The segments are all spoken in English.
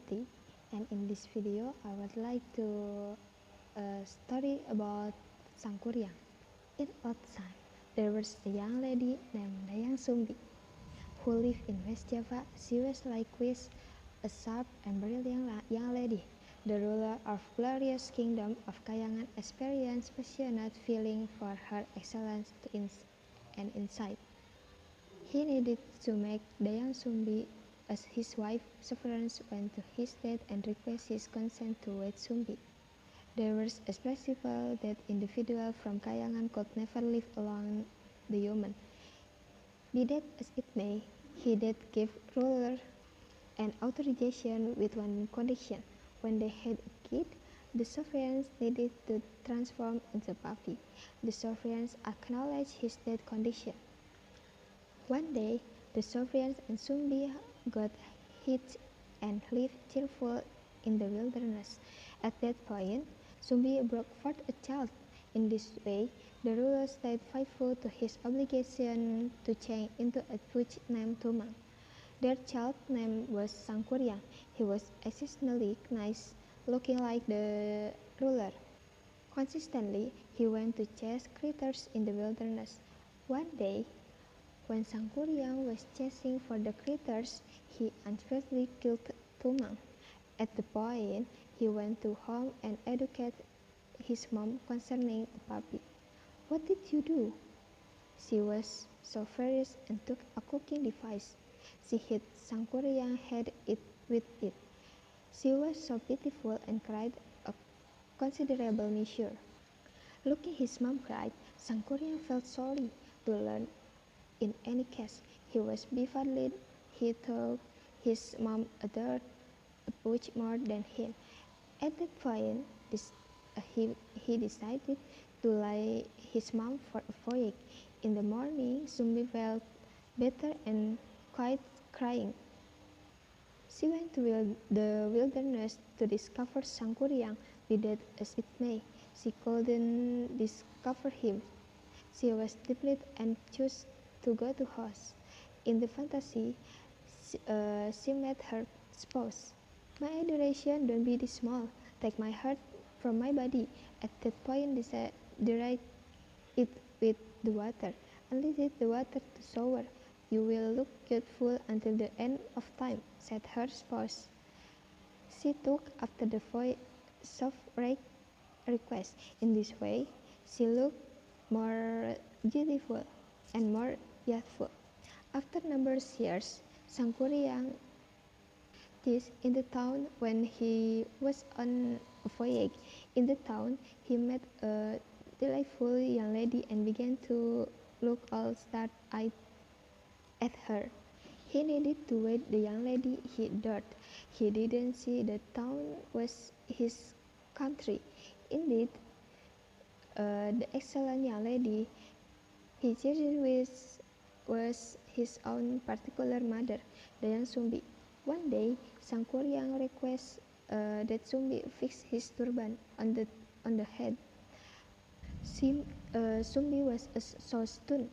Putih, and in this video I would like to story about Sangkuriang. In old time, there was a young lady named Dayang Sumbi who lived in West Java. She was likewise a sharp and brilliant young lady. The ruler of glorious kingdom of Kayangan experienced passionate feeling for her excellence and insight. He needed to make Dayang Sumbi as his wife. Sovereigns went to his dad and requested his consent to wed Sumbi. There was a principle that individual from Kayangan could never live along the human. Be that as it may, he did give ruler an authorization with one condition. When they had a kid, the sovereigns needed to transform into a puppy. The sovereigns acknowledged his dead condition. One day, the sovereigns and Sumbi got hitched and lived cheerful in the wilderness. At that point, Sumbi brought forth a child. In this way, the ruler stayed faithful to his obligation to change into a puch named Tumang. Their child name was Sangkuriang. He was exceptionally nice, looking like the ruler. Consistently, he went to chase critters in the wilderness. One day, when Sangkuriang was chasing for the critters, he unexpectedly killed Tumang. At the point, he went to home and educated his mom concerning the puppy. "What did you do?" She was so furious and took a cooking device. She hit Sangkuriang's head with it. She was so pitiful and cried a considerable measure. Looking his mom cried, Sangkuriang felt sorry to learn. In any case, he was befuddled. He thought his mom adored a puch more than him. At that point, he decided to lie his mom for a voyage. In the morning, Sumbi felt better and quite crying. She went to the wilderness to discover Sangkuriang, be that as it may. She couldn't discover him. She was deeply anxious to go to house. In the fantasy, she met her spouse. "My adoration, don't be this small. Take my heart from my body." At that point, deride it with the water, and let the water to shower. "You will look youthful until the end of time," said her spouse. She took after the voice of request. In this way, she looked more beautiful and more youthful. After numerous years, Sangkuriang this in the town when he was on a voyage. In the town, he met a delightful young lady and began to look all star-eyed at her. He needed to wed the young lady he adored. He didn't see the town was his country. Indeed, the excellent young lady he cherished with was his own particular mother, Dayang Sumbi. One day, Sangkuriang requested that Sumbi fix his turban on the head. Sumbi was so stunned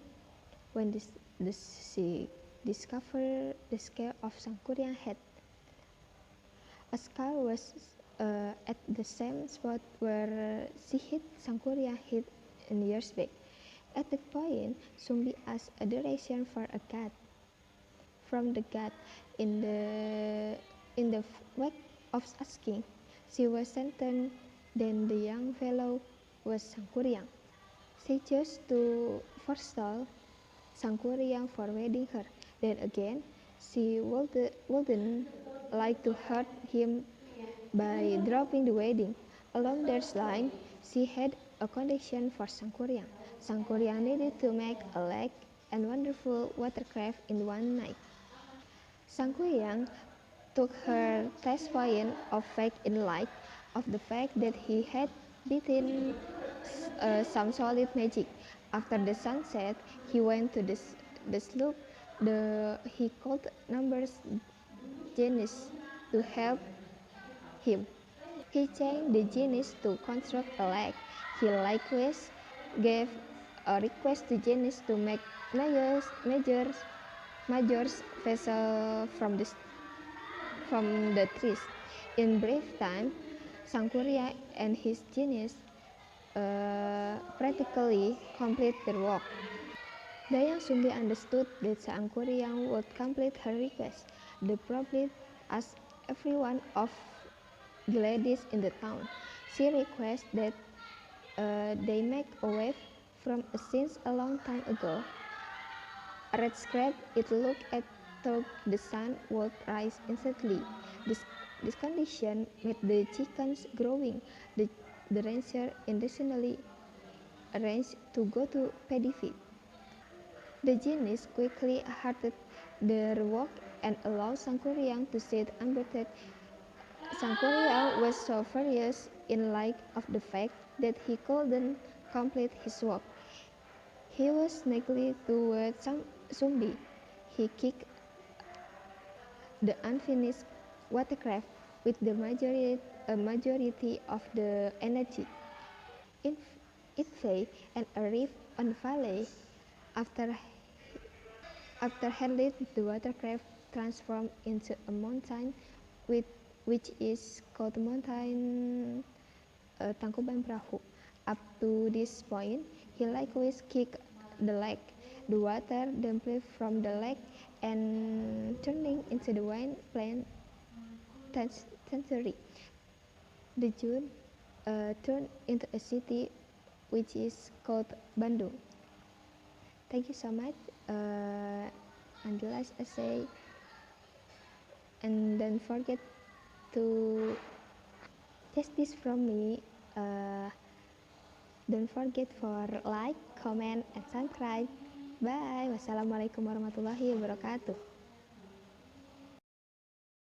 when she discovered the scale of Sangkuriang's head. A skull was at the same spot where she hit Sangkuriang head in years back. At that point, Sumbi asked adoration for a god. From the god, in the wake of asking, she was sentenced. Then the young fellow was Sangkuriang. She chose to forestall Sangkuriang for wedding her. Then again, she wouldn't like to hurt him by dropping the wedding. Along their line, she had a condition for Sangkuriang. Sangkuriang needed to make a lake and wonderful watercraft in one night. Sangkuriang took her test point of faith in light of the fact that he had beaten some solid magic. After the sunset, he went to the sloop. He called numbers genies to help him. He changed the genies to construct a lake. He likewise gave a request to genies to make major vessel from the trees. In brief time, Sangkuriang and his genius practically complete their work. Dayang Sumbi understood that Sangkuriang would complete her request. The prophet asked every one of the ladies in the town. She requested that they make a wave from a scene a long time ago. A red scrap, it looked at thought the sun would rise instantly. This condition made the chickens growing. The rancher intentionally arranged to go to paddy field. The genies quickly halted their work and allowed Sangkuriang to sit unbuttered. Sangkuriang was so furious in light of the fact that he couldn't complete his work. He was snugly toward Sumbi. He kicked the unfinished watercraft with the majority of the energy. It fell and arrived on the valley. After handling the watercraft transformed into a mountain which is called Mountain Tangkuban Perahu. Up to this point, he likewise kicked the lake. The water then flowed from the lake and turning into the wine plant century. The June turned into a city which is called Bandung. Thank you so much. And the last essay, and don't forget to test this from me. Don't forget for like, comment, and subscribe. Bye. Wassalamualaikum warahmatullahi wabarakatuh.